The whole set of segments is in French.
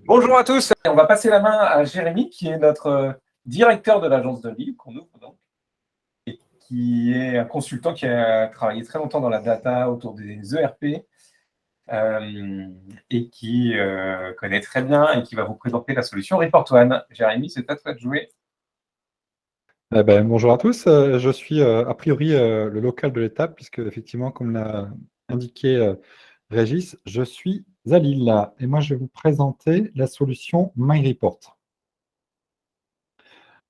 Bonjour à tous, on va passer la main à Jérémy qui est notre directeur de l'agence de Lille qu'on ouvre donc, et qui est un consultant qui a travaillé très longtemps dans la data autour des ERP et qui connaît très bien et qui va vous présenter la solution Report One. Jérémy, c'est à toi de jouer. Bonjour à tous, je suis a priori le local de l'étape, puisque effectivement, comme l'a indiqué Régis, je suis à Lille et moi je vais vous présenter la solution MyReport.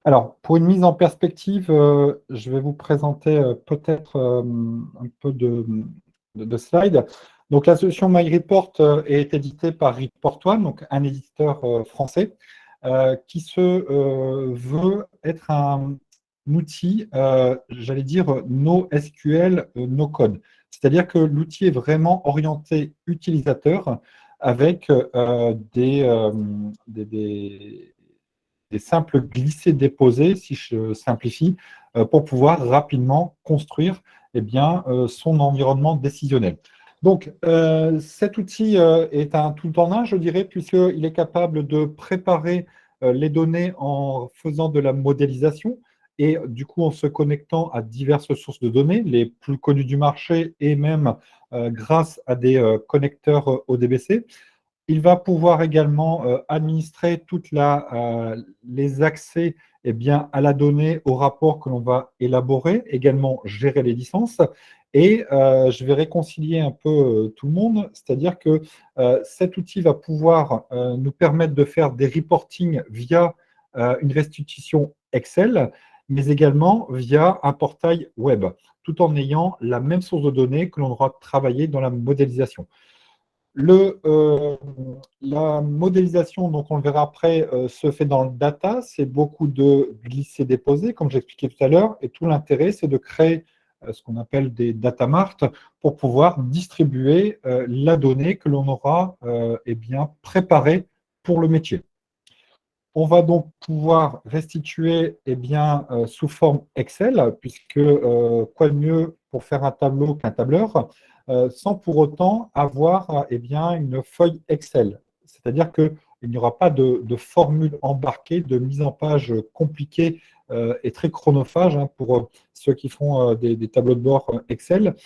Alors, pour une mise en perspective, je vais vous présenter peut-être un peu de slides. Donc, la solution MyReport est éditée par Report One, donc un éditeur français, qui se veut être un outil, j'allais dire, NoSQL, no-code. C'est-à-dire que l'outil est vraiment orienté utilisateur avec des simples glissés-déposés, si je simplifie, pour pouvoir rapidement construire son environnement décisionnel. Donc, cet outil est un tout-en-un, je dirais, puisqu'il est capable de préparer les données en faisant de la modélisation et du coup en se connectant à diverses sources de données, les plus connues du marché et même grâce à des connecteurs ODBC. Il va pouvoir également administrer les accès à la donnée, au rapport que l'on va élaborer, également gérer les licences. Et je vais réconcilier un peu tout le monde, c'est-à-dire que cet outil va pouvoir nous permettre de faire des reportings via une restitution Excel, mais également via un portail web, tout en ayant la même source de données que l'on aura travaillé dans la modélisation. La modélisation, donc on le verra après, se fait dans le data. C'est beaucoup de glisser-déposer, comme j'expliquais tout à l'heure. Et tout l'intérêt, c'est de créer ce qu'on appelle des data marts pour pouvoir distribuer la donnée que l'on aura préparée pour le métier. On va donc pouvoir restituer sous forme Excel, puisque quoi de mieux pour faire un tableau qu'un tableur, sans pour autant avoir une feuille Excel. C'est-à-dire qu'il n'y aura pas de formule embarquée, de mise en page compliquée et très chronophage pour ceux qui font des tableaux de bord Excel.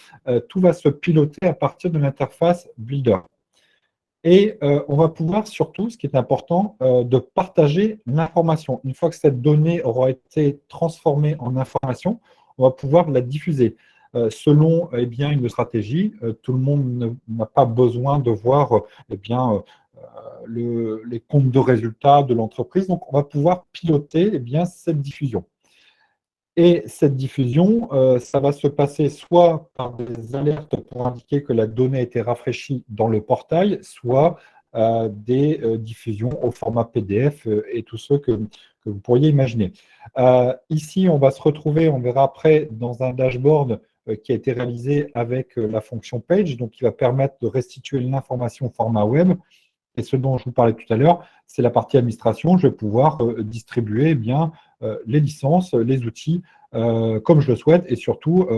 Tout va se piloter à partir de l'interface Builder. Et on va pouvoir surtout, ce qui est important, de partager l'information. Une fois que cette donnée aura été transformée en information, on va pouvoir la diffuser. Selon une stratégie, tout le monde n'a pas besoin de voir les comptes de résultats de l'entreprise. Donc, on va pouvoir piloter cette diffusion. Et cette diffusion, ça va se passer soit par des alertes pour indiquer que la donnée a été rafraîchie dans le portail, soit des diffusions au format PDF et tous ceux que vous pourriez imaginer. Ici, on va se retrouver, on verra après, dans un dashboard qui a été réalisé avec la fonction Page, donc qui va permettre de restituer l'information au format web. Et ce dont je vous parlais tout à l'heure, c'est la partie administration. Je vais pouvoir distribuer les licences, les outils comme je le souhaite et surtout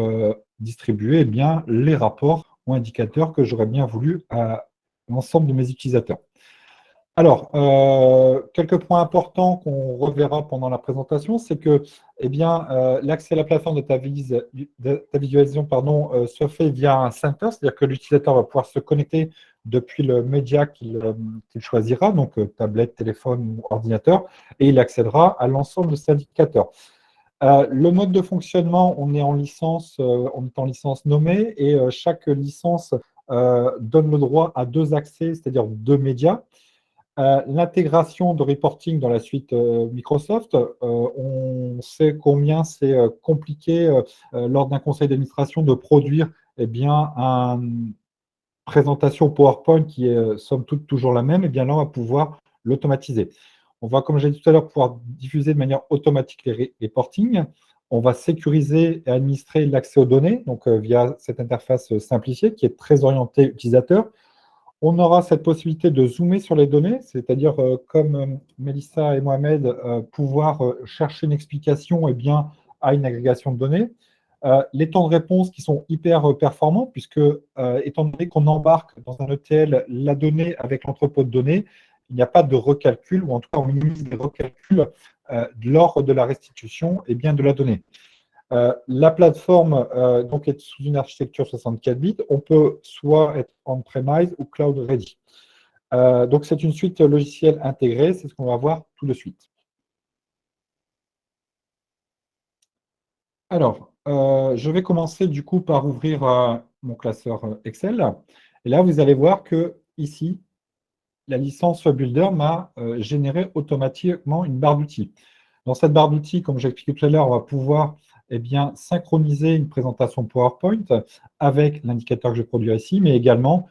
distribuer les rapports ou indicateurs que j'aurais bien voulu à l'ensemble de mes utilisateurs. Alors, quelques points importants qu'on reverra pendant la présentation, c'est que l'accès à la plateforme de ta visualisation se fait via un center, c'est-à-dire que l'utilisateur va pouvoir se connecter depuis le média qu'il choisira, donc tablette, téléphone ou ordinateur, et il accédera à l'ensemble de ces indicateurs. Le mode de fonctionnement, on est en licence nommée, et chaque licence donne le droit à 2 accès, c'est-à-dire 2 médias. L'intégration de reporting dans la suite Microsoft, on sait combien c'est compliqué lors d'un conseil d'administration de produire une présentation PowerPoint qui est somme toute toujours la même. Là, on va pouvoir l'automatiser. On va, comme j'ai dit tout à l'heure, pouvoir diffuser de manière automatique les reporting. On va sécuriser et administrer l'accès aux données, donc via cette interface simplifiée qui est très orientée utilisateur. On aura cette possibilité de zoomer sur les données, c'est-à-dire, comme Mélissa et Mohamed, pouvoir chercher une explication à une agrégation de données. Les temps de réponse qui sont hyper performants, puisque, étant donné qu'on embarque dans un ETL la donnée avec l'entrepôt de données, il n'y a pas de recalcul, ou en tout cas, on minimise les recalculs lors de la restitution de la donnée. La plateforme donc est sous une architecture 64 bits. On peut soit être on-premise ou cloud ready. Donc, c'est une suite logicielle intégrée. C'est ce qu'on va voir tout de suite. Alors, je vais commencer du coup par ouvrir mon classeur Excel. Et là, vous allez voir que ici, la licence Builder m'a généré automatiquement une barre d'outils. Dans cette barre d'outils, comme j'ai expliqué tout à l'heure, on va pouvoir synchroniser une présentation PowerPoint avec l'indicateur que je produis ici, mais également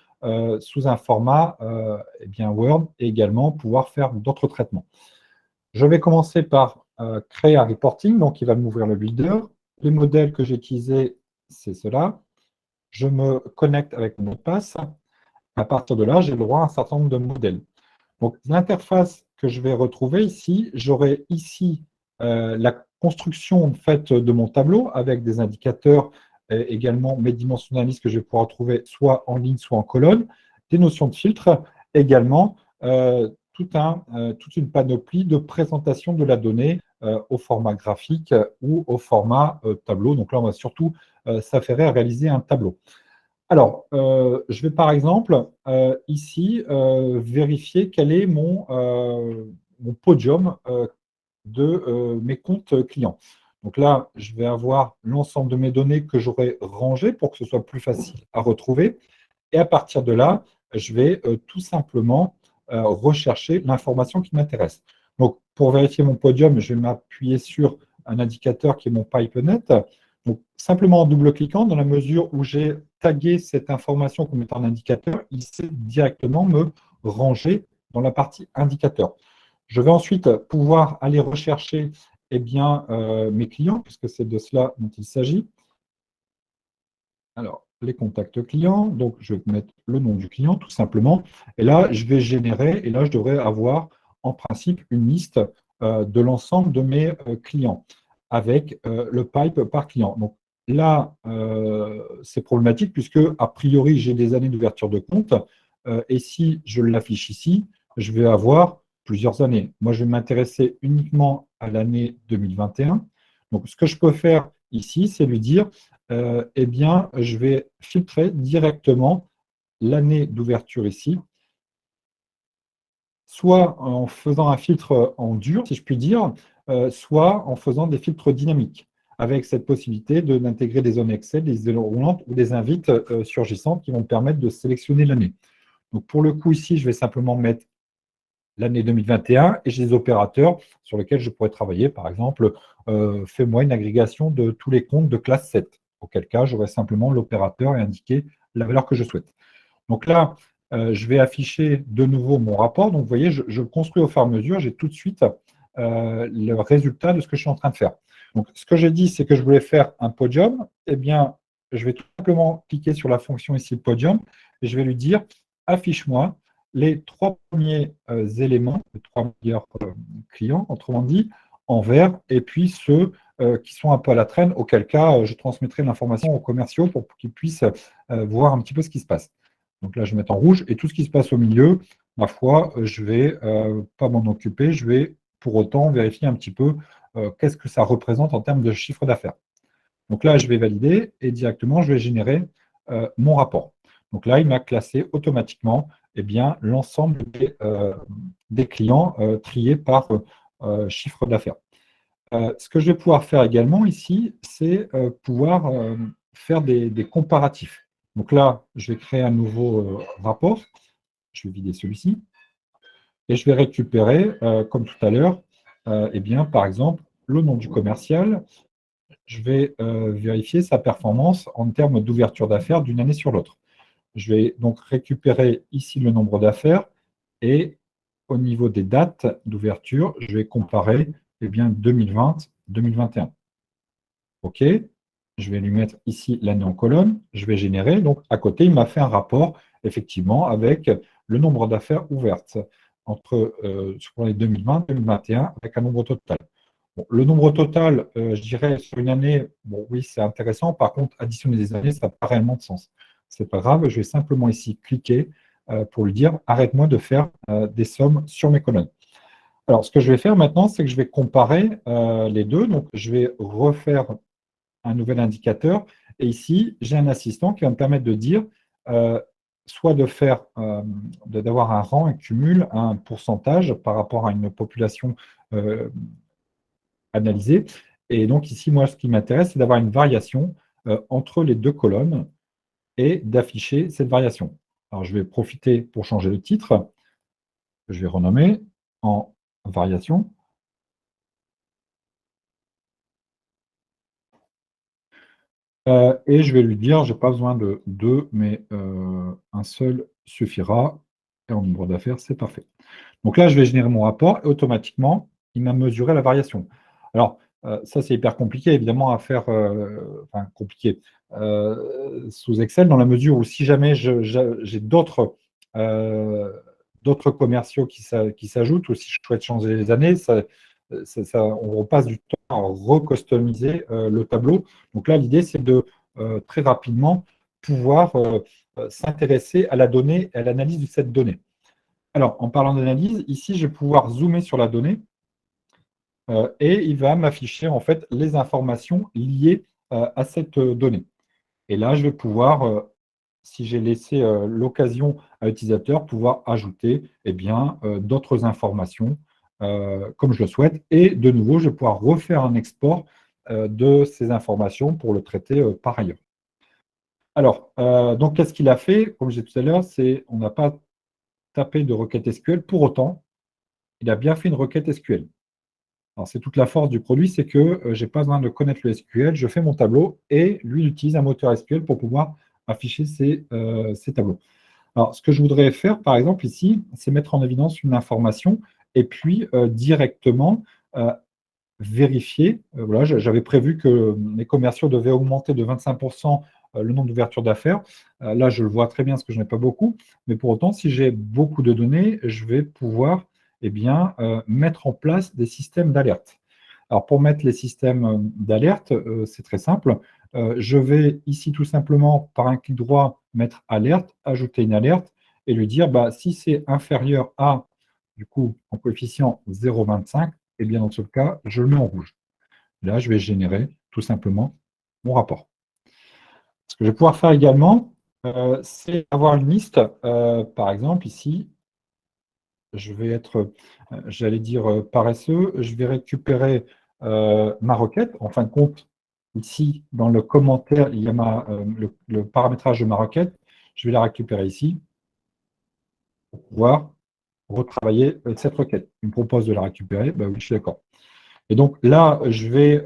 sous un format Word, et également pouvoir faire d'autres traitements. Je vais commencer par créer un reporting, donc il va m'ouvrir le Builder. Les modèles que j'ai utilisés, c'est cela. Je me connecte avec mon mot de passe. À partir de là, j'ai le droit à un certain nombre de modèles. Donc, l'interface que je vais retrouver ici, j'aurai ici la construction en fait, de mon tableau avec des indicateurs, également mes dimensionnalistes que je vais pouvoir trouver soit en ligne, soit en colonne, des notions de filtre, également toute une panoplie de présentation de la donnée au format graphique ou au format tableau. Donc là, on va surtout s'affairer à réaliser un tableau. Alors, je vais par exemple ici vérifier quel est mon podium de mes comptes clients. Donc là, je vais avoir l'ensemble de mes données que j'aurai rangées pour que ce soit plus facile à retrouver. Et à partir de là, je vais tout simplement rechercher l'information qui m'intéresse. Donc, pour vérifier mon podium, je vais m'appuyer sur un indicateur qui est mon PipeNet. Donc, simplement en double-cliquant, dans la mesure où j'ai tagué cette information comme étant un indicateur, il sait directement me ranger dans la partie indicateur. Je vais ensuite pouvoir aller rechercher mes clients, puisque c'est de cela dont il s'agit. Alors, les contacts clients, donc je vais mettre le nom du client tout simplement. Et là, je vais générer, et là, je devrais avoir en principe une liste de l'ensemble de mes clients avec le pipe par client. Donc là, c'est problématique puisque, a priori, j'ai des années d'ouverture de compte. Et si je l'affiche ici, je vais avoir plusieurs années. Moi, je vais m'intéresser uniquement à l'année 2021. Donc, ce que je peux faire ici, c'est lui dire je vais filtrer directement l'année d'ouverture ici, soit en faisant un filtre en dur, si je puis dire, soit en faisant des filtres dynamiques, avec cette possibilité d'intégrer des zones Excel, des zones roulantes ou des invites surgissantes qui vont me permettre de sélectionner l'année. Donc pour le coup ici, je vais simplement mettre l'année 2021 et j'ai des opérateurs sur lesquels je pourrais travailler. Par exemple, fais-moi une agrégation de tous les comptes de classe 7. Auquel cas, j'aurai simplement l'opérateur et indiquer la valeur que je souhaite. Donc là, je vais afficher de nouveau mon rapport. Donc vous voyez, je le construis au fur et à mesure. J'ai tout de suite le résultat de ce que je suis en train de faire. Donc ce que j'ai dit, c'est que je voulais faire un podium. Eh bien, je vais tout simplement cliquer sur la fonction ici, podium, et je vais lui dire, affiche-moi les 3 premiers éléments, les 3 meilleurs clients, autrement dit, en vert, et puis ceux qui sont un peu à la traîne, auquel cas je transmettrai l'information aux commerciaux pour qu'ils puissent voir un petit peu ce qui se passe. Donc là, je vais mettre en rouge, et tout ce qui se passe au milieu, ma foi, je ne vais pas m'en occuper, je vais pour autant vérifier un petit peu qu'est-ce que ça représente en termes de chiffre d'affaires. Donc là, je vais valider, et directement, je vais générer mon rapport. Donc là, il m'a classé automatiquement l'ensemble des clients triés par chiffre d'affaires. Ce que je vais pouvoir faire également ici, c'est pouvoir faire des comparatifs. Donc là, je vais créer un nouveau rapport. Je vais vider celui-ci. Et je vais récupérer, comme tout à l'heure, par exemple, le nom du commercial. Je vais vérifier sa performance en termes d'ouverture d'affaires d'une année sur l'autre. Je vais donc récupérer ici le nombre d'affaires et au niveau des dates d'ouverture, je vais comparer 2020-2021. OK, je vais lui mettre ici l'année en colonne, je vais générer. Donc à côté, il m'a fait un rapport effectivement avec le nombre d'affaires ouvertes entre sur les 2020-2021 avec un nombre total. Bon, le nombre total, je dirais, sur une année, bon, oui, c'est intéressant. Par contre, additionner des années, ça n'a pas réellement de sens. Ce n'est pas grave, je vais simplement ici cliquer pour lui dire « Arrête-moi de faire des sommes sur mes colonnes ». Alors, ce que je vais faire maintenant, c'est que je vais comparer les deux. Donc, je vais refaire un nouvel indicateur. Et ici, j'ai un assistant qui va me permettre de dire soit d'avoir un rang, un cumul, un pourcentage par rapport à une population analysée. Et donc ici, moi, ce qui m'intéresse, c'est d'avoir une variation entre les deux colonnes et d'afficher cette variation. Alors, je vais profiter pour changer le titre. Je vais renommer en variation. Et je vais lui dire, je n'ai pas besoin de deux, mais un seul suffira. Et en nombre d'affaires, c'est parfait. Donc là, je vais générer mon rapport et automatiquement, il m'a mesuré la variation. Alors, ça, c'est hyper compliqué, évidemment, à faire, enfin, compliqué, sous Excel, dans la mesure où si jamais j'ai d'autres commerciaux qui s'ajoutent, ou si je souhaite changer les années, on repasse du temps à recustomiser le tableau. Donc là, l'idée, c'est de très rapidement pouvoir s'intéresser à la donnée et à l'analyse de cette donnée. Alors, en parlant d'analyse, ici, je vais pouvoir zoomer sur la donnée et il va m'afficher en fait les informations liées à cette donnée. Et là, je vais pouvoir, si j'ai laissé l'occasion à l'utilisateur, pouvoir ajouter d'autres informations comme je le souhaite. Et de nouveau, je vais pouvoir refaire un export de ces informations pour le traiter par ailleurs. Alors, donc, qu'est-ce qu'il a fait? Comme je disais tout à l'heure, on n'a pas tapé de requête SQL. Pour autant, il a bien fait une requête SQL. Alors, c'est toute la force du produit, c'est que je n'ai pas besoin de connaître le SQL, je fais mon tableau et lui, il utilise un moteur SQL pour pouvoir afficher ces tableaux. Alors, ce que je voudrais faire, par exemple, ici, c'est mettre en évidence une information et puis directement vérifier. Voilà, j'avais prévu que mes commerciaux devaient augmenter de 25% le nombre d'ouvertures d'affaires. Là, je le vois très bien parce que je n'ai pas beaucoup. Mais pour autant, si j'ai beaucoup de données, je vais pouvoir mettre en place des systèmes d'alerte. Alors, pour mettre les systèmes d'alerte, c'est très simple. Je vais ici tout simplement, par un clic droit, mettre alerte, ajouter une alerte et lui dire si c'est inférieur à, du coup, en coefficient 0,25, et bien dans ce cas, je le mets en rouge. Là, je vais générer tout simplement mon rapport. Ce que je vais pouvoir faire également, c'est avoir une liste. Par exemple, ici, je vais être, j'allais dire, paresseux. Je vais récupérer ma requête. En fin de compte, ici, dans le commentaire, il y a le paramétrage de ma requête. Je vais la récupérer ici pour pouvoir retravailler cette requête. Il me propose de la récupérer. Oui, je suis d'accord. Et donc là, je vais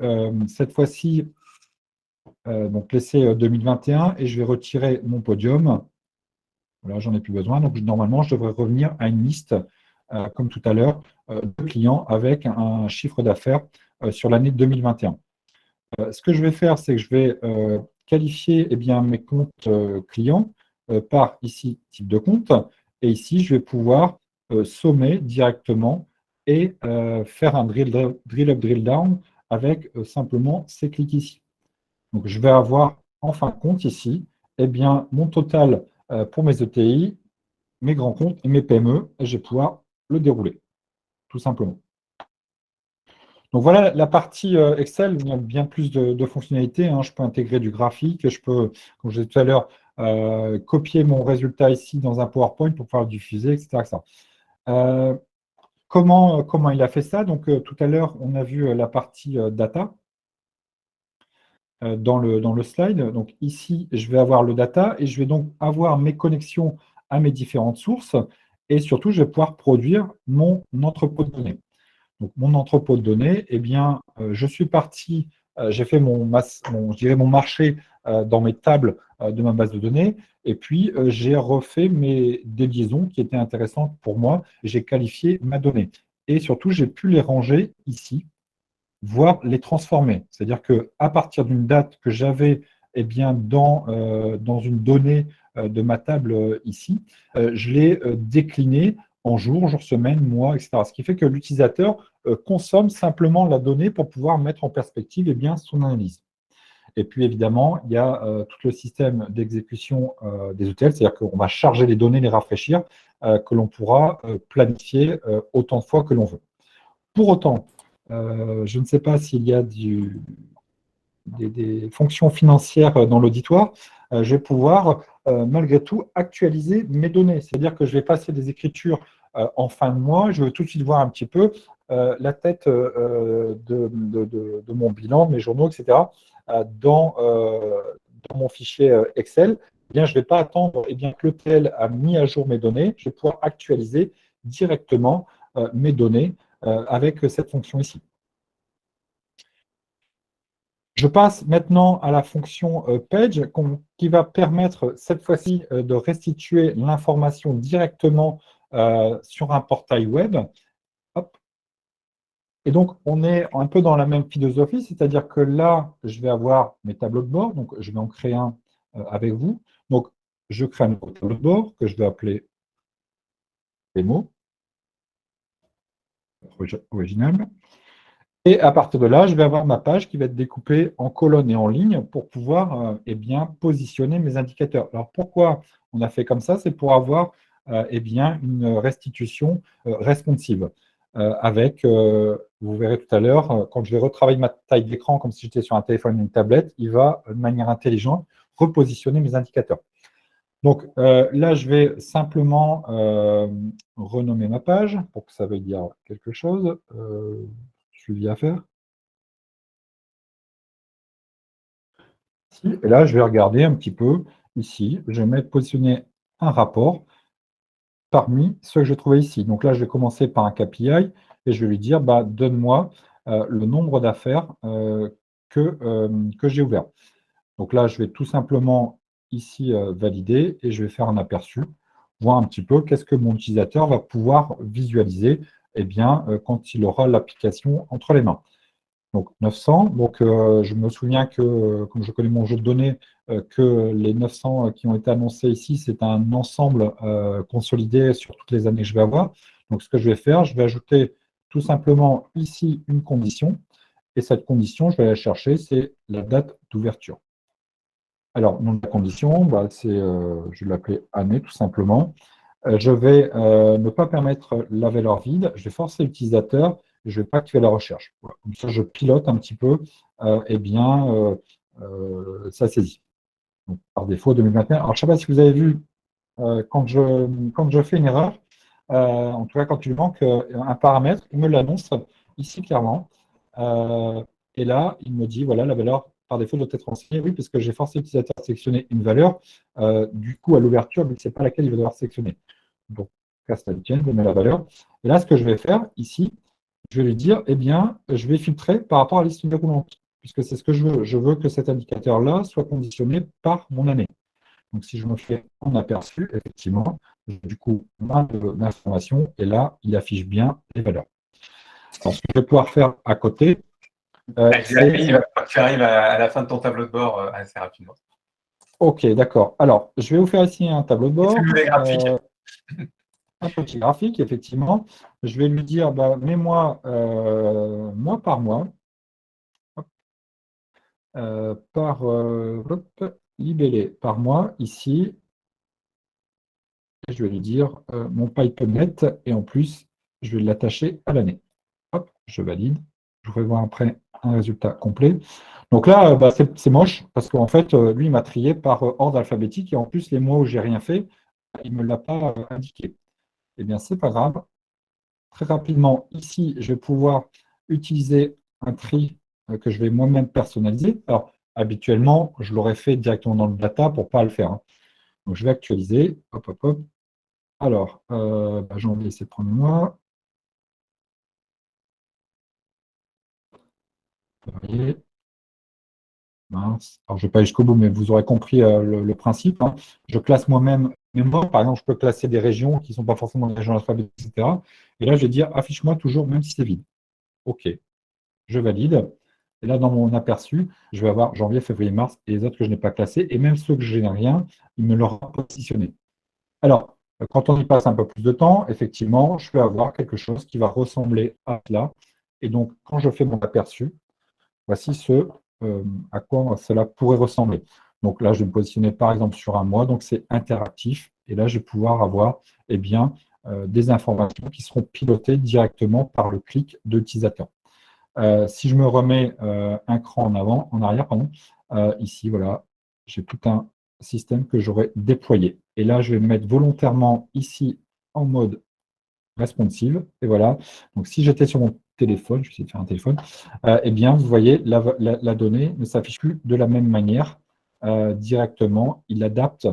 cette fois-ci donc laisser 2021 et je vais retirer mon podium. Voilà, j'en ai plus besoin. Donc normalement, je devrais revenir à une liste, comme tout à l'heure, de clients avec un chiffre d'affaires sur l'année 2021. Ce que je vais faire, c'est que je vais qualifier mes comptes clients par ici type de compte. Et ici, je vais pouvoir sommer directement et faire un drill up, drill down avec simplement ces clics ici. Donc, je vais avoir en fin de compte ici mon total pour mes ETI, mes grands comptes et mes PME, et je vais pouvoir le dérouler, tout simplement. Donc voilà la partie Excel, il y a bien plus de fonctionnalités. Je peux intégrer du graphique, je peux, comme je disais tout à l'heure, copier mon résultat ici dans un PowerPoint pour pouvoir le diffuser, etc. Comment il a fait ça? Donc tout à l'heure, on a vu la partie data dans le slide. Donc ici, je vais avoir le data et je vais donc avoir mes connexions à mes différentes sources et surtout, je vais pouvoir produire mon entrepôt de données. Donc, mon entrepôt de données, je suis parti, j'ai fait mon marché dans mes tables de ma base de données, et puis j'ai refait des liaisons qui étaient intéressantes pour moi, j'ai qualifié ma donnée. Et surtout, j'ai pu les ranger ici, voire les transformer. C'est-à-dire qu'à partir d'une date que j'avais dans une donnée de ma table ici, je l'ai déclinée en jours, semaines, mois, etc. Ce qui fait que l'utilisateur consomme simplement la donnée pour pouvoir mettre en perspective son analyse. Et puis, évidemment, il y a tout le système d'exécution des ETL, c'est-à-dire qu'on va charger les données, les rafraîchir, que l'on pourra planifier autant de fois que l'on veut. Pour autant, je ne sais pas s'il y a des fonctions financières dans l'auditoire, je vais pouvoir malgré tout actualiser mes données. C'est-à-dire que je vais passer des écritures en fin de mois, je veux tout de suite voir un petit peu la tête de mon bilan, mes journaux, etc. Dans mon fichier Excel. Eh bien, je ne vais pas attendre que l'ETL a mis à jour mes données, je vais pouvoir actualiser directement mes données avec cette fonction ici. Je passe maintenant à la fonction page qui va permettre cette fois-ci de restituer l'information directement sur un portail web. Hop. Et donc, on est un peu dans la même philosophie, c'est-à-dire que là, je vais avoir mes tableaux de bord. Donc, je vais en créer un avec vous. Donc, je crée un nouveau tableau de bord que je vais appeler démo original. Et à partir de là, je vais avoir ma page qui va être découpée en colonnes et en lignes pour pouvoir positionner mes indicateurs. Alors pourquoi on a fait comme ça? C'est pour avoir une restitution responsive. Vous verrez tout à l'heure, quand je vais retravailler ma taille d'écran comme si j'étais sur un téléphone ou une tablette, il va, de manière intelligente, repositionner mes indicateurs. Donc là, je vais simplement renommer ma page pour que ça veuille dire quelque chose. Suivi à faire. Et là, je vais regarder un petit peu ici. Je vais mettre positionner un rapport parmi ceux que je trouvais ici. Donc là, je vais commencer par un KPI et je vais lui dire, donne-moi le nombre d'affaires que j'ai ouvert. Donc là, je vais tout simplement ici valider et je vais faire un aperçu, voir un petit peu qu'est-ce que mon utilisateur va pouvoir visualiser quand il aura l'application entre les mains. Donc 900. Donc je me souviens que, comme je connais mon jeu de données, que les 900 qui ont été annoncés ici, c'est un ensemble consolidé sur toutes les années que je vais avoir. Donc ce que je vais faire, je vais ajouter tout simplement ici une condition. Et cette condition, je vais la chercher, c'est la date d'ouverture. Alors, nom de la condition, je vais l'appeler année tout simplement. Je vais ne pas permettre la valeur vide. Je vais forcer l'utilisateur. Je ne vais pas activer la recherche. Voilà. Comme ça, je pilote un petit peu sa saisie. Donc, par défaut, 2021. Alors, je ne sais pas si vous avez vu, quand je fais une erreur, en tout cas, quand il manque un paramètre, il me l'annonce ici clairement. Et là, il me dit, voilà, la valeur par défaut doit être renseignée. Oui, parce que j'ai forcé l'utilisateur à sélectionner une valeur. Du coup, à l'ouverture, il ne sait pas laquelle il va devoir sélectionner. Donc, casse la tienne, je mets la valeur. Et là, ce que je vais faire ici, je vais lui dire, je vais filtrer par rapport à la liste déroulante, puisque c'est ce que je veux. Je veux que cet indicateur-là soit conditionné par mon année. Donc, si je me fais en aperçu, effectivement, j'ai du coup moins d'informations, et là, il affiche bien les valeurs. Alors, ce que je vais pouvoir faire à côté, tu arrives à la fin de ton tableau de bord assez rapidement. Ok, d'accord. Alors, je vais vous faire ici un tableau de bord. Un petit graphique, effectivement. Je vais lui dire, mets-moi mois par mois, libellé par mois, ici. Et je vais lui dire mon pipe net, et en plus, je vais l'attacher à l'année. Hop, je valide. Je vais voir après un résultat complet. Donc là, c'est moche, parce qu'en fait, lui, il m'a trié par ordre alphabétique, et en plus, les mois où j'ai rien fait, il ne me l'a pas indiqué. Eh bien, c'est pas grave. Très rapidement, ici, je vais pouvoir utiliser un tri que je vais moi-même personnaliser. Alors, habituellement, je l'aurais fait directement dans le data pour ne pas le faire. Hein. Donc, je vais actualiser. Hop, hop, hop. Alors, janvier, c'est le premier mois. Février. Mince. Alors, je ne vais pas aller jusqu'au bout, mais vous aurez compris le principe. Hein. Je classe moi-même mes mois. Par exemple, je peux classer des régions qui ne sont pas forcément des régions alphabétiques, etc. Et là, je vais dire affiche-moi toujours, même si c'est vide. OK. Je valide. Et là, dans mon aperçu, je vais avoir janvier, février, mars et les autres que je n'ai pas classés. Et même ceux que je n'ai rien, il me l'aura positionné. Alors, quand on y passe un peu plus de temps, effectivement, je vais avoir quelque chose qui va ressembler à cela. Et donc, quand je fais mon aperçu, voici ce à quoi cela pourrait ressembler. Donc là, je vais me positionner par exemple sur un mois, donc c'est interactif, et là, je vais pouvoir avoir eh bien, des informations qui seront pilotées directement par le clic de l'utilisateur. Si je me remets un cran en arrière, pardon, ici, voilà, j'ai tout un système que j'aurais déployé. Et là, je vais me mettre volontairement ici en mode responsive. Et voilà. Donc, si j'étais sur mon téléphone, je vais essayer de faire un téléphone, eh bien, vous voyez, la donnée ne s'affiche plus de la même manière directement. Il adapte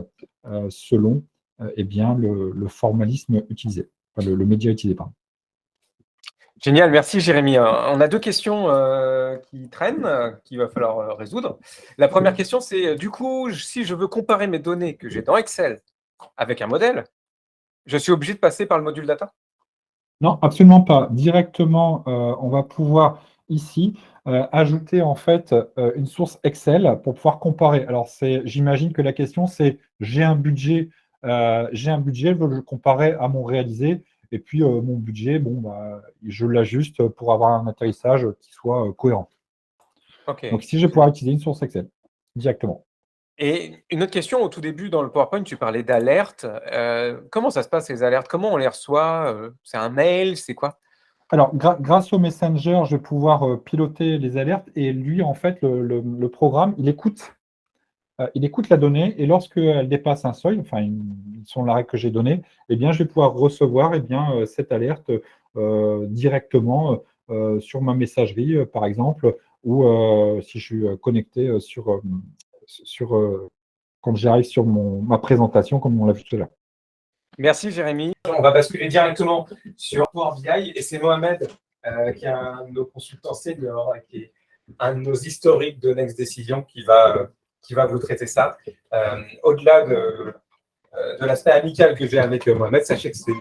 selon eh bien, le formalisme utilisé, enfin, le média utilisé, pardon. Génial, merci Jérémy. On a deux questions qui traînent, qu'il va falloir résoudre. La première question, c'est du coup, si je veux comparer mes données que j'ai dans Excel avec un modèle, je suis obligé de passer par le module data? Non, absolument pas. Directement, on va pouvoir ici ajouter en fait une source Excel pour pouvoir comparer. Alors, j'imagine que la question, c'est j'ai un budget, je veux le comparer à mon réalisé, et puis mon budget, bon, bah, je l'ajuste pour avoir un atterrissage qui soit cohérent. Ok. Donc ici, je vais pouvoir utiliser une source Excel directement. Et une autre question, au tout début, dans le PowerPoint, tu parlais d'alertes. Comment ça se passe, ces alertes? Comment on les reçoit? C'est un mail? C'est quoi? Alors, grâce au Messenger, je vais pouvoir piloter les alertes, et lui, en fait, le programme, il écoute la donnée, et lorsqu'elle dépasse un seuil, enfin, selon la règle que j'ai donnée, eh bien, je vais pouvoir recevoir eh bien, cette alerte directement sur ma messagerie, par exemple, ou si je suis connecté sur, quand j'arrive sur ma présentation, comme on l'a vu tout à l'heure. Merci Jérémy. On va basculer directement sur Power BI, et c'est Mohamed qui est un de nos consultants seniors, qui est un de nos historiques de Next Decision qui va vous traiter ça. Au-delà de l'aspect amical que j'ai avec Mohamed, sachez que c'est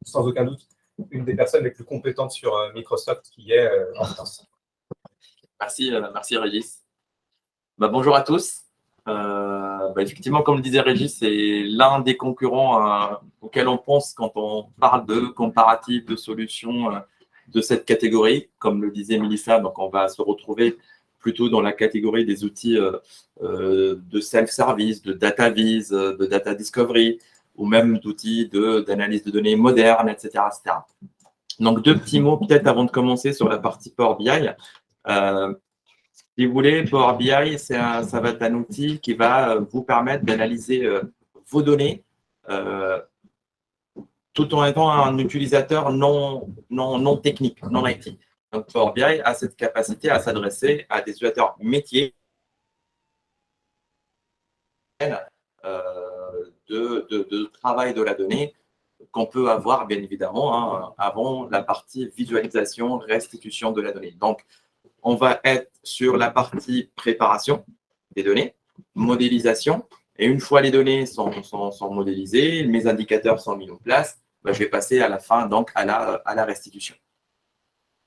sans aucun doute une des personnes les plus compétentes sur Microsoft qui est en France. Merci Régis. Bonjour à tous. Effectivement, comme le disait Régis, c'est l'un des concurrents auxquels on pense quand on parle de comparatif de solutions de cette catégorie. Comme le disait Melissa, donc on va se retrouver plutôt dans la catégorie des outils de self-service, de data viz, de data discovery, ou même d'outils d'analyse de données modernes, etc., etc. Donc, deux petits mots peut-être avant de commencer sur la partie Power BI. Si vous voulez, Power BI, ça va être un outil qui va vous permettre d'analyser vos données tout en étant un utilisateur non technique, non IT. Donc, Power BI a cette capacité à s'adresser à des utilisateurs métiers de travail de la donnée qu'on peut avoir, bien évidemment, avant la partie visualisation, restitution de la donnée. Donc, on va être sur la partie préparation des données, modélisation. Et une fois les données sont modélisées, mes indicateurs sont mis en place, je vais passer à la fin, donc à la restitution.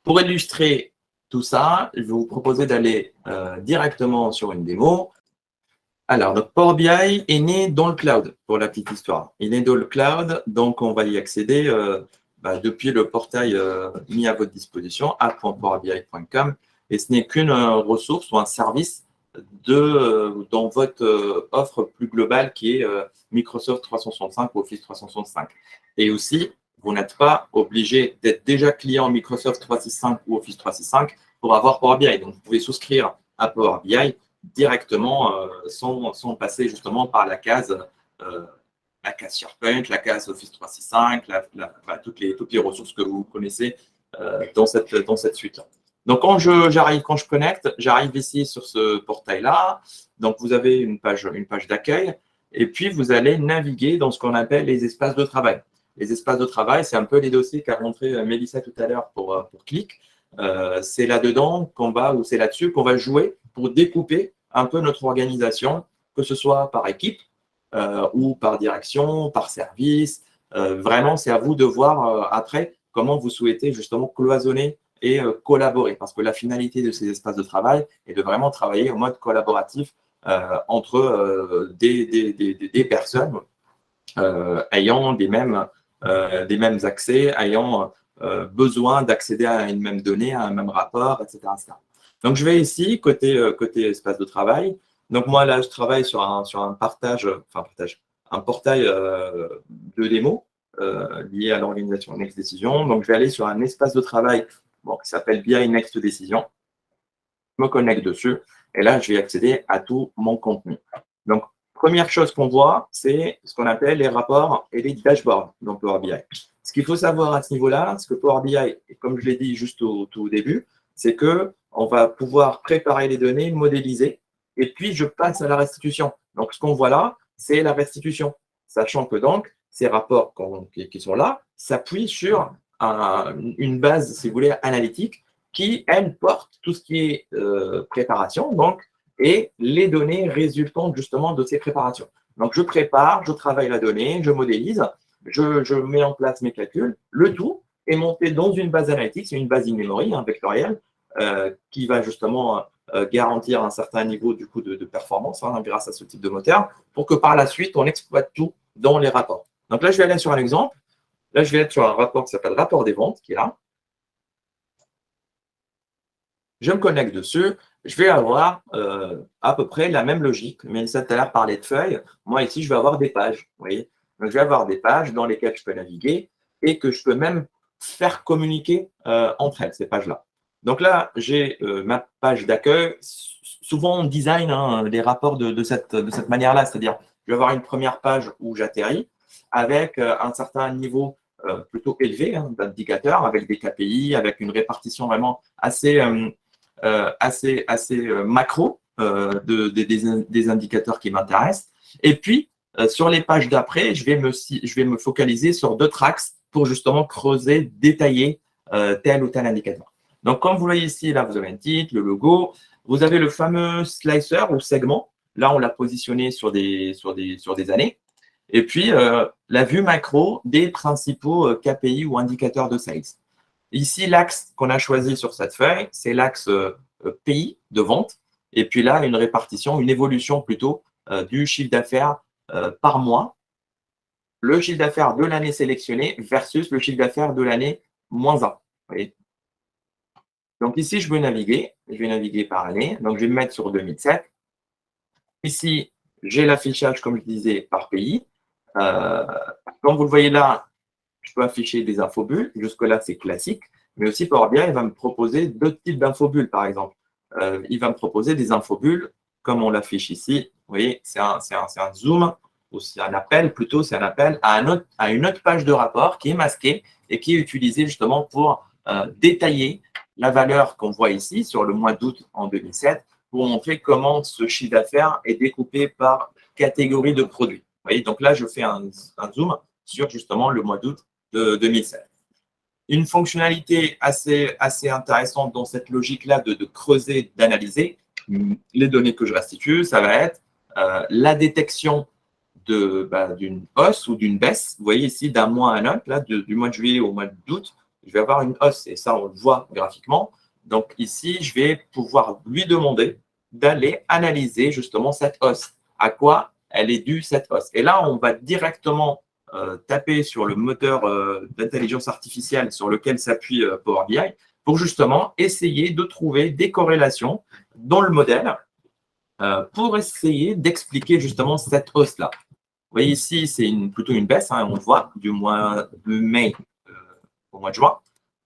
Pour illustrer tout ça, je vais vous proposer d'aller directement sur une démo. Alors, donc Power BI est né dans le cloud, pour la petite histoire. Il est dans le cloud, donc on va y accéder depuis le portail mis à votre disposition, app.powerbi.com. Et ce n'est qu'une ressource ou un service dans votre offre plus globale qui est Microsoft 365 ou Office 365. Et aussi, vous n'êtes pas obligé d'être déjà client Microsoft 365 ou Office 365 pour avoir Power BI. Donc, vous pouvez souscrire à Power BI directement sans passer justement par la case SharePoint, la case Office 365, toutes les ressources que vous connaissez dans cette suite. Donc, quand je connecte, j'arrive ici sur ce portail-là. Donc, vous avez une page d'accueil, et puis vous allez naviguer dans ce qu'on appelle les espaces de travail. Les espaces de travail, c'est un peu les dossiers qu'a montré Mélissa tout à l'heure pour Click. C'est là-dedans c'est là-dessus qu'on va jouer pour découper un peu notre organisation, que ce soit par équipe ou par direction, par service. Vraiment, c'est à vous de voir après comment vous souhaitez justement cloisonner et collaborer. Parce que la finalité de ces espaces de travail est de vraiment travailler en mode collaboratif entre des personnes ayant des mêmes accès, ayant besoin d'accéder à une même donnée, à un même rapport, etc. Donc, je vais ici, côté espace de travail. Donc, moi, là, je travaille sur un portail de démo lié à l'organisation Next Decision. Donc, je vais aller sur un espace de travail qui s'appelle BI Next Decision. Je me connecte dessus et là, je vais accéder à tout mon contenu. Donc, première chose qu'on voit, c'est ce qu'on appelle les rapports et les dashboards dans Power BI. Ce qu'il faut savoir à ce niveau-là, c'est que Power BI, comme je l'ai dit juste au tout début, c'est qu'on va pouvoir préparer les données, modéliser, et puis je passe à la restitution. Donc, ce qu'on voit là, c'est la restitution, sachant que donc, ces rapports qui sont là s'appuient sur une base, si vous voulez, analytique qui, elle, porte tout ce qui est préparation, donc, et les données résultantes justement de ces préparations. Donc, je prépare, je travaille la donnée, je modélise, je mets en place mes calculs. Le tout est monté dans une base analytique, c'est une base in-memory vectorielle qui va justement garantir un certain niveau du coup de performance grâce à ce type de moteur pour que par la suite, on exploite tout dans les rapports. Donc là, je vais aller sur un exemple. Là, je vais être sur un rapport qui s'appelle rapport des ventes, qui est là. Je me connecte dessus, je vais avoir à peu près la même logique. Mais ça, tout à l'heure, parlait de feuilles. Moi, ici, je vais avoir des pages. Vous voyez, donc, je vais avoir des pages dans lesquelles je peux naviguer et que je peux même faire communiquer entre elles, ces pages-là. Donc là, j'ai ma page d'accueil. Souvent, on design des rapports de cette manière-là. C'est-à-dire, je vais avoir une première page où j'atterris avec un certain niveau plutôt élevé d'indicateurs, avec des KPI, avec une répartition vraiment assez macro des indicateurs qui m'intéressent. Et puis, sur les pages d'après, je vais me focaliser sur d'autres axes pour justement creuser, détailler tel ou tel indicateur. Donc, comme vous voyez ici, là, vous avez un titre, le logo. Vous avez le fameux slicer ou segment. Là, on l'a positionné sur des années. Et puis, la vue macro des principaux KPI ou indicateurs de sales. Ici, l'axe qu'on a choisi sur cette feuille, c'est l'axe pays de vente. Et puis là, une répartition, une évolution plutôt du chiffre d'affaires par mois. Le chiffre d'affaires de l'année sélectionnée versus le chiffre d'affaires de l'année -1. Vous voyez. Donc ici, je vais naviguer par année. Donc, je vais me mettre sur 2007. Ici, j'ai l'affichage, comme je disais, par pays. Comme vous le voyez là, je peux afficher des infobulles. Jusque-là, c'est classique. Mais aussi, Power BI, il va me proposer d'autres types d'infobulles, par exemple. Il va me proposer des infobulles, comme on l'affiche ici. Vous voyez, c'est un zoom, ou c'est un appel, plutôt, c'est un appel à une autre page de rapport qui est masquée et qui est utilisée justement pour détailler la valeur qu'on voit ici sur le mois d'août en 2007 pour montrer comment ce chiffre d'affaires est découpé par catégorie de produits. Vous voyez, donc là, je fais un zoom sur justement le mois d'août de 2007. Une fonctionnalité assez intéressante dans cette logique-là de creuser, d'analyser les données que je restitue, ça va être la détection d'une hausse ou d'une baisse. Vous voyez ici, d'un mois à un autre, là, du mois de juillet au mois d'août, je vais avoir une hausse et ça, on le voit graphiquement. Donc ici, je vais pouvoir lui demander d'aller analyser justement cette hausse. À quoi elle est due, cette hausse. Et là, on va directement taper sur le moteur d'intelligence artificielle sur lequel s'appuie Power BI pour justement essayer de trouver des corrélations dans le modèle pour essayer d'expliquer justement cette hausse-là. Vous voyez ici, c'est plutôt une baisse, on voit, du mois de mai au mois de juin.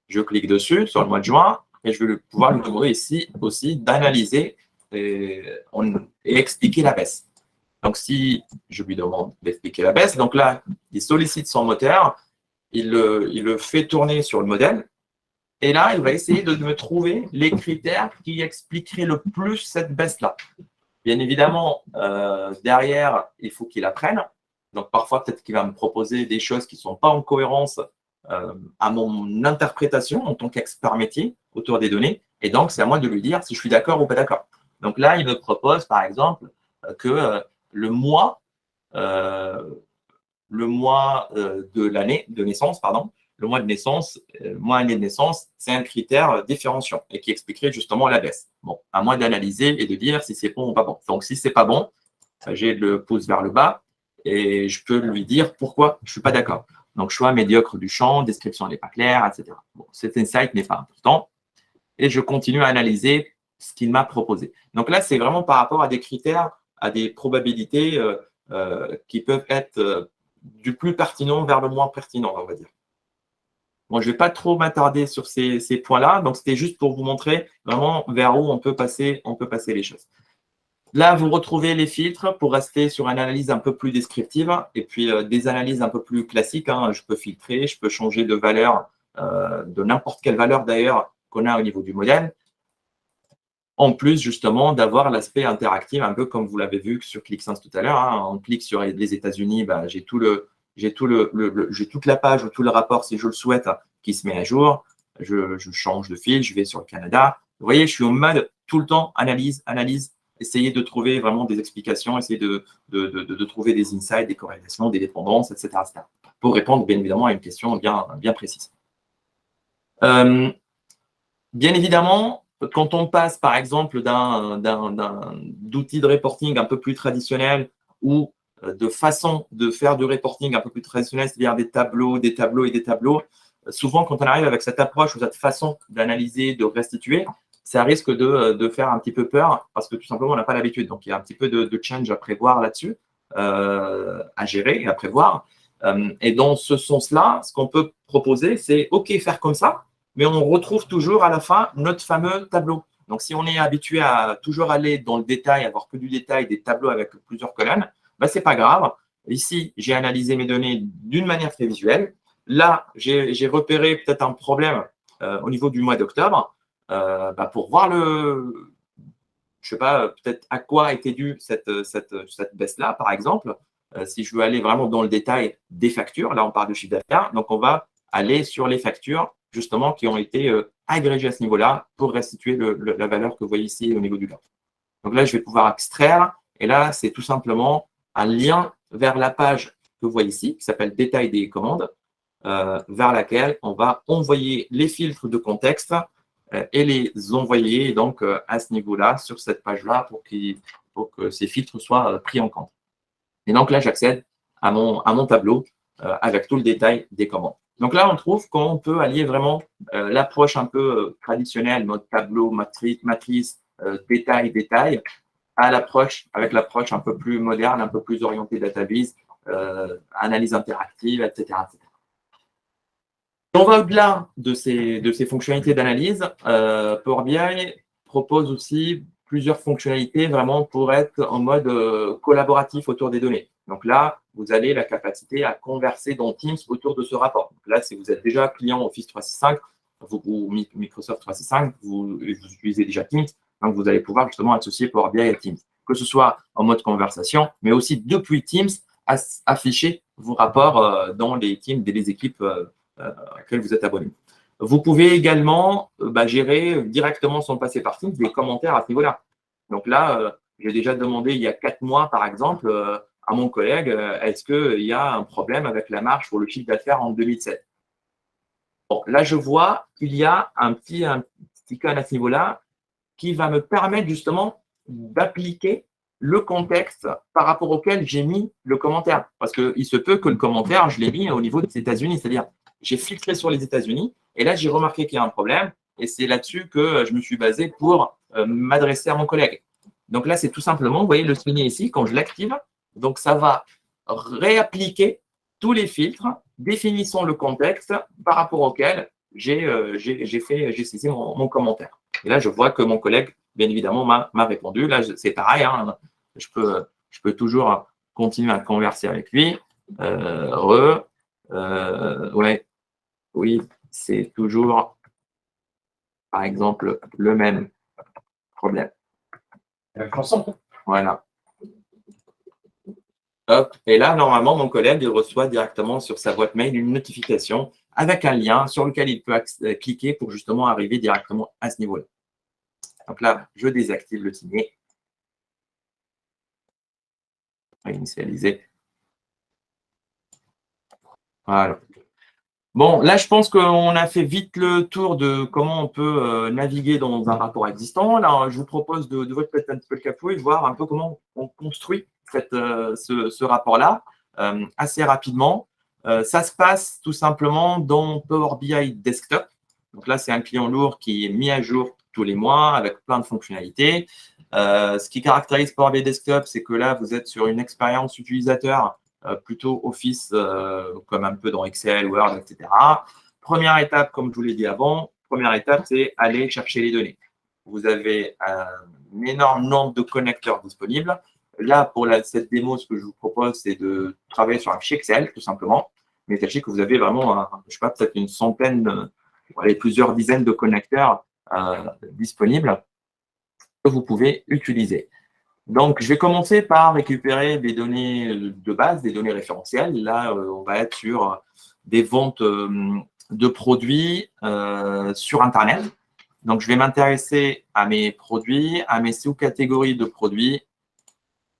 Je clique dessus sur le mois de juin et je vais pouvoir lui demander ici aussi d'analyser et expliquer la baisse. Donc, si je lui demande d'expliquer la baisse, donc là, il sollicite son moteur, il le fait tourner sur le modèle, et là, il va essayer de me trouver les critères qui expliqueraient le plus cette baisse-là. Bien évidemment, derrière, il faut qu'il apprenne. Donc, parfois, peut-être qu'il va me proposer des choses qui ne sont pas en cohérence à mon interprétation en tant qu'expert métier autour des données. Et donc, c'est à moi de lui dire si je suis d'accord ou pas d'accord. Donc là, il me propose, par exemple, que le mois de l'année de naissance, le mois de naissance, année de naissance, c'est un critère différenciant et qui expliquerait justement la baisse. Bon, à moi d'analyser et de dire si c'est bon ou pas bon. Donc, si c'est pas bon, j'ai le pouce vers le bas et je peux lui dire pourquoi je ne suis pas d'accord. Donc, choix médiocre du champ, description n'est pas claire, etc. Bon, cet insight n'est pas important. Et je continue à analyser ce qu'il m'a proposé. Donc là, c'est vraiment par rapport à des critères, à des probabilités qui peuvent être du plus pertinent vers le moins pertinent, on va dire. Bon, je ne vais pas trop m'attarder sur ces points-là. Donc, c'était juste pour vous montrer vraiment vers où on peut passer les choses. Là, vous retrouvez les filtres pour rester sur une analyse un peu plus descriptive et puis des analyses un peu plus classiques. Hein. Je peux filtrer, je peux changer de valeur, de n'importe quelle valeur d'ailleurs qu'on a au niveau du modèle. En plus, justement, d'avoir l'aspect interactif, un peu comme vous l'avez vu sur ClickSense tout à l'heure. Hein. On clique sur les États-Unis, bah, j'ai toute la page ou tout le rapport, si je le souhaite, qui se met à jour. Je change de fil, je vais sur le Canada. Vous voyez, je suis en mode tout le temps analyse, essayer de trouver vraiment des explications, essayer de trouver des insights, des corrélations, des dépendances, etc. pour répondre bien évidemment à une question bien précise. Bien évidemment, quand on passe par exemple d'outils de reporting un peu plus traditionnels ou de façon de faire du reporting un peu plus traditionnel, c'est-à-dire des tableaux, souvent quand on arrive avec cette approche ou cette façon d'analyser, de restituer, ça risque de faire un petit peu peur parce que tout simplement, on n'a pas l'habitude. Donc, il y a un petit peu de change à prévoir là-dessus, à gérer et à prévoir. Et dans ce sens-là, ce qu'on peut proposer, c'est OK, faire comme ça, mais on retrouve toujours à la fin notre fameux tableau. Donc, si on est habitué à toujours aller dans le détail, avoir que du détail, des tableaux avec plusieurs colonnes, ben, ce n'est pas grave. Ici, j'ai analysé mes données d'une manière très visuelle. Là, j'ai repéré peut-être un problème au niveau du mois d'octobre. Pour voir je sais pas, peut-être à quoi était due cette baisse-là, par exemple. Si je veux aller vraiment dans le détail des factures, là, on parle de chiffre d'affaires. Donc, on va aller sur les factures, justement, qui ont été agrégées à ce niveau-là pour restituer la valeur que vous voyez ici au niveau du graphe. Donc là, je vais pouvoir extraire. Et là, c'est tout simplement un lien vers la page que vous voyez ici, qui s'appelle détail des commandes, vers laquelle on va envoyer les filtres de contexte et les envoyer donc à ce niveau-là, sur cette page-là, pour que ces filtres soient pris en compte. Et donc là, j'accède à mon tableau avec tout le détail des commandes. Donc là, on trouve qu'on peut allier vraiment l'approche un peu traditionnelle, mode tableau, matrice, détail, avec l'approche un peu plus moderne, un peu plus orientée database, analyse interactive, etc. On va au-delà de ces fonctionnalités d'analyse. Power BI propose aussi plusieurs fonctionnalités vraiment pour être en mode collaboratif autour des données. Donc là, vous avez la capacité à converser dans Teams autour de ce rapport. Donc là, si vous êtes déjà client Office 365 ou Microsoft 365, vous utilisez déjà Teams, donc vous allez pouvoir justement associer Power BI à Teams, que ce soit en mode conversation, mais aussi depuis Teams, afficher vos rapports dans les teams des équipes auxquelles vous êtes abonné. Vous pouvez également gérer directement, sans passer par Teams, des commentaires à ce niveau-là. Donc là, j'ai déjà demandé il y a 4 mois, par exemple, à mon collègue, est-ce qu'il y a un problème avec la marge pour le chiffre d'affaires en 2007 ? Bon, là, je vois qu'il y a un petit icône à ce niveau-là qui va me permettre justement d'appliquer le contexte par rapport auquel j'ai mis le commentaire. Parce qu'il se peut que le commentaire, je l'ai mis au niveau des États-Unis, c'est-à-dire j'ai filtré sur les États-Unis et là, j'ai remarqué qu'il y a un problème et c'est là-dessus que je me suis basé pour m'adresser à mon collègue. Donc là, c'est tout simplement, vous voyez le souligner ici, quand je l'active, donc ça va réappliquer tous les filtres définissant le contexte par rapport auquel j'ai saisi mon commentaire. Et là, je vois que mon collègue, bien évidemment, m'a répondu. Là, c'est pareil, hein, je peux toujours continuer à converser avec lui. Ouais, oui, c'est toujours, par exemple, le même problème. Voilà. Hop. Et là, normalement, mon collègue il reçoit directement sur sa boîte mail une notification avec un lien sur lequel il peut cliquer pour justement arriver directement à ce niveau-là. Donc là, je désactive le signer. Initialiser. Voilà. Bon, là, je pense qu'on a fait vite le tour de comment on peut naviguer dans un rapport existant. Là, je vous propose de votre peut-être un petit peu le capot et voir un peu comment on construit ce rapport-là assez rapidement. Ça se passe tout simplement dans Power BI Desktop. Donc là, c'est un client lourd qui est mis à jour tous les mois avec plein de fonctionnalités. Ce qui caractérise Power BI Desktop, c'est que là, vous êtes sur une expérience utilisateur plutôt Office, comme un peu dans Excel, Word, etc. Première étape, comme je vous l'ai dit avant, première étape, c'est aller chercher les données. Vous avez un énorme nombre de connecteurs disponibles. Là, pour cette démo, ce que je vous propose, c'est de travailler sur un fichier Excel, tout simplement. Mais sachez que vous avez vraiment, je ne sais pas, peut-être une centaine, plusieurs dizaines de connecteurs disponibles que vous pouvez utiliser. Donc, je vais commencer par récupérer des données de base, des données référentielles. Là, on va être sur des ventes de produits sur Internet. Donc, je vais m'intéresser à mes produits, à mes sous-catégories de produits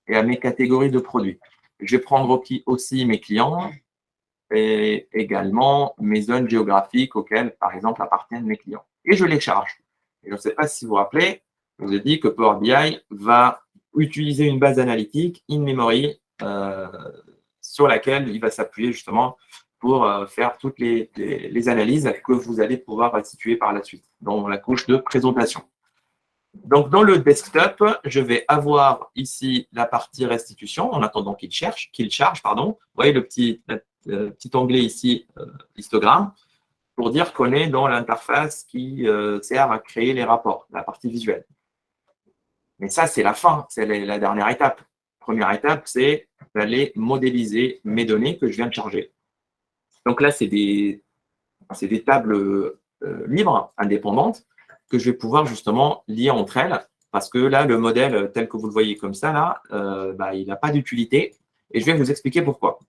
et à mes catégories de produits. Je vais prendre aussi mes clients et également mes zones géographiques auxquelles, par exemple, appartiennent mes clients. Et je les charge. Et je ne sais pas si vous vous rappelez, je vous ai dit que Power BI va utiliser une base analytique in-memory sur laquelle il va s'appuyer justement pour faire toutes les analyses que vous allez pouvoir restituer par la suite dans la couche de présentation. Donc, dans le desktop, je vais avoir ici la partie restitution en attendant qu'il charge. Vous voyez le petit onglet ici, histogramme, pour dire qu'on est dans l'interface qui sert à créer les rapports, la partie visuelle. Mais ça, c'est la fin, c'est la dernière étape. Première étape, c'est d'aller modéliser mes données que je viens de charger. Donc là, c'est des tables libres, indépendantes, que je vais pouvoir justement lier entre elles, parce que là, le modèle tel que vous le voyez comme ça, là, il n'a pas d'utilité, et je vais vous expliquer pourquoi.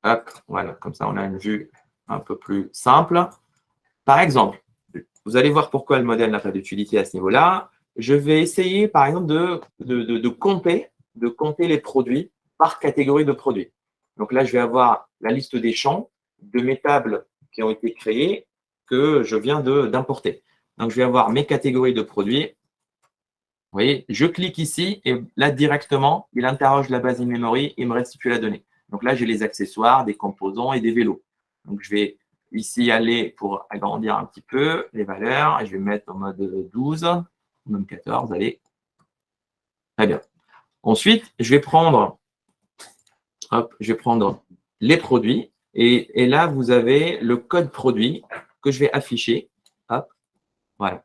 Hop, voilà, comme ça, on a une vue un peu plus simple. Par exemple, vous allez voir pourquoi le modèle n'a pas d'utilité à ce niveau-là. Je vais essayer, par exemple, de compter les produits par catégorie de produits. Donc là, je vais avoir la liste des champs de mes tables qui ont été créées que je viens d'importer. Donc, je vais avoir mes catégories de produits. Vous voyez, je clique ici et là, directement, il interroge la base in-memory et me restitue la donnée. Donc là, j'ai les accessoires, des composants et des vélos. Donc, je vais ici aller pour agrandir un petit peu les valeurs. Et je vais mettre en mode 12, même 14, allez. Très bien. Ensuite, je vais prendre les produits. Et là, vous avez le code produit que je vais afficher. Hop, voilà.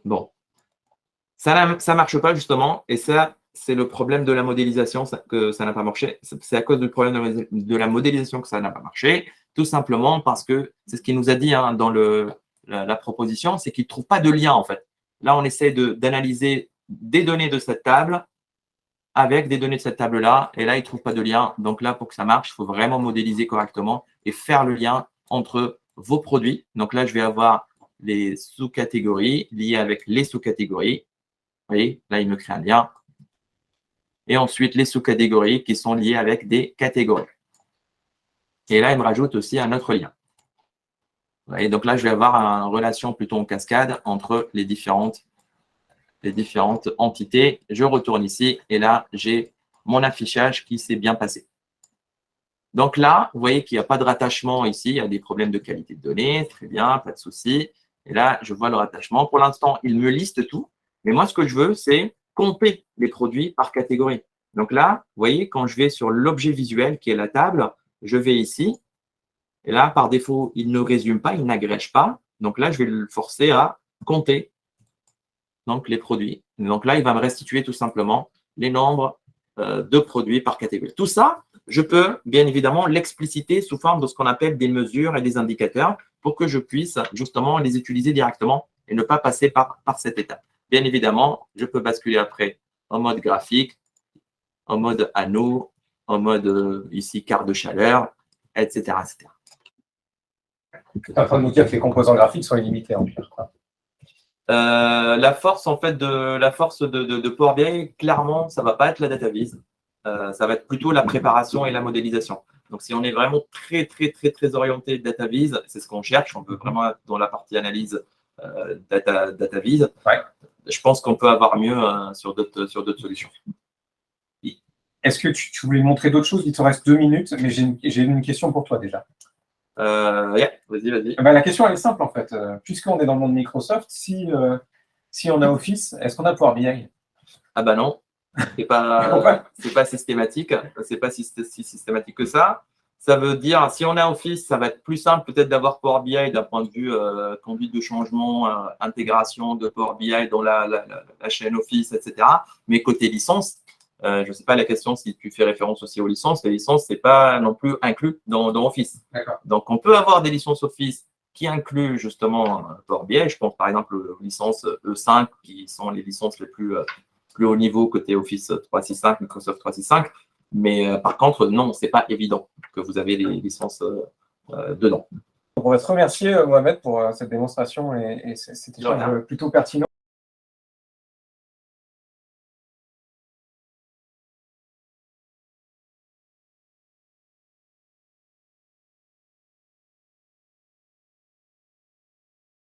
Bon. Ça ne marche pas, justement. Et ça, c'est le problème de la modélisation que ça n'a pas marché. C'est à cause du problème de la modélisation que ça n'a pas marché. Tout simplement parce que c'est ce qu'il nous a dit dans la proposition, c'est qu'il ne trouve pas de lien, en fait. Là, on essaie d'analyser des données de cette table avec des données de cette table-là. Et là, il ne trouve pas de lien. Donc là, pour que ça marche, il faut vraiment modéliser correctement et faire le lien entre vos produits. Donc là, je vais avoir les sous-catégories liées avec les sous-catégories. Vous voyez, là, il me crée un lien. Et ensuite, les sous-catégories qui sont liées avec des catégories. Et là, il me rajoute aussi un autre lien. Vous voyez, donc là, je vais avoir une relation plutôt en cascade entre les différentes entités. Je retourne ici et là, j'ai mon affichage qui s'est bien passé. Donc là, vous voyez qu'il n'y a pas de rattachement ici. Il y a des problèmes de qualité de données. Très bien, pas de souci. Et là, je vois le rattachement. Pour l'instant, il me liste tout. Mais moi, ce que je veux, c'est compter les produits par catégorie. Donc là, vous voyez, quand je vais sur l'objet visuel qui est la table, je vais ici. Et là, par défaut, il ne résume pas, il n'agrège pas. Donc là, je vais le forcer à compter donc, les produits. Donc là, il va me restituer tout simplement les nombres de produits par catégorie. Tout ça, je peux bien évidemment l'expliciter sous forme de ce qu'on appelle des mesures et des indicateurs pour que je puisse justement les utiliser directement et ne pas passer par cette étape. Bien évidemment, je peux basculer après en mode graphique, en mode anneau, en mode ici carte de chaleur, etc. etc. Tu es en train de nous dire que les composants graphiques sont illimités en fait. La force en fait de Power BI, clairement, ça ne va pas être la data vise. Ça va être plutôt la préparation et la modélisation. Donc, si on est vraiment très orienté data vise, c'est ce qu'on cherche. On peut vraiment être dans la partie analyse data vise. Ouais. Je pense qu'on peut avoir mieux sur d'autres solutions. Est-ce que tu voulais montrer d'autres choses? Il te reste 2 minutes, mais j'ai une question pour toi déjà. Vas-y. La question, elle est simple en fait. Puisqu'on est dans le monde Microsoft, si on a Office, est-ce qu'on a Power BI? Ah bah non, c'est pas systématique, c'est pas si systématique que ça. Ça veut dire, si on a Office, ça va être plus simple peut-être d'avoir Power BI d'un point de vue conduite de changement, intégration de Power BI dans la chaîne Office, etc. Mais côté licence, je ne sais pas la question si tu fais référence aussi aux licences. Les licences, ce n'est pas non plus inclus dans Office. Donc, on peut avoir des licences Office qui incluent justement Power BI. Je pense par exemple aux licences E5 qui sont les licences les plus haut niveau côté Office 365, Microsoft 365. Mais par contre, non, ce n'est pas évident que vous avez les licences dedans. On va te remercier, Mohamed, pour cette démonstration et cet échange plutôt pertinent.